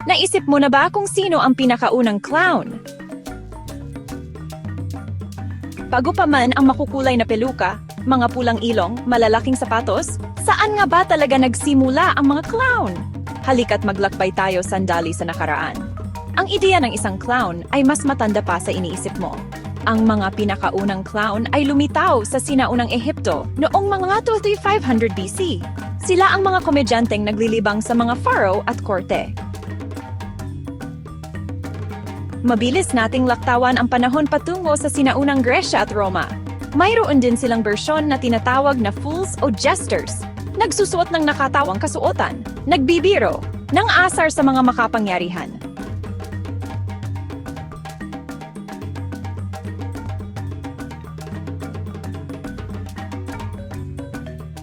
Naisip mo na ba kung sino ang pinakaunang clown? Bago pa man ang makukulay na peluka, mga pulang ilong, malalaking sapatos, saan nga ba talaga nagsimula ang mga clown? Halika't maglakbay tayo sandali sa nakaraan. Ang ideya ng isang clown ay mas matanda pa sa iniisip mo. Ang mga pinakaunang clown ay lumitaw sa sinaunang Ehipto noong mga 2500 BC. Sila ang mga komedyanteng naglilibang sa mga pharaoh at korte. Mabilis nating laktawan ang panahon patungo sa sinaunang Gresya at Roma. Mayroon din silang bersyon na tinatawag na fools o jesters. Nagsusuot ng nakatawang kasuotan, nagbibiro, ng asar sa mga makapangyarihan.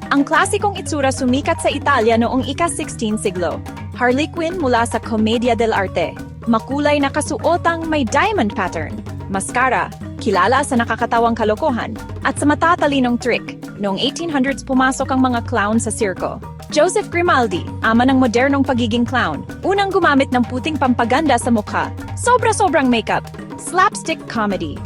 Ang klasikong itsura sumikat sa Italia noong ika-16 siglo. Harley Quinn mula sa Commedia dell'arte. Makulay na kasuotang may diamond pattern, mascara, kilala sa nakakatawang kalokohan, at sa matatalinong trick. Noong 1800s pumasok ang mga clown sa sirko. Joseph Grimaldi, ama ng modernong pagiging clown, unang gumamit ng puting pampaganda sa mukha, sobra-sobrang makeup, slapstick comedy.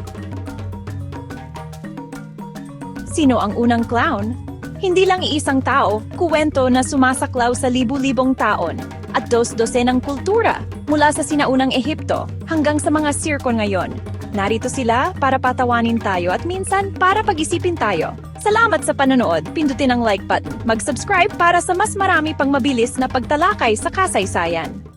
Sino ang unang clown? Hindi lang iisang tao, kuwento na sumasaklaw sa libu-libong taon, at dos-dosenang kultura, mula sa sinaunang Ehipto hanggang sa mga sirko ngayon. Narito sila para patawanin tayo at minsan para pag-isipin tayo. Salamat sa panonood, pindutin ang like button, mag-subscribe para sa mas marami pang mabilis na pagtalakay sa kasaysayan.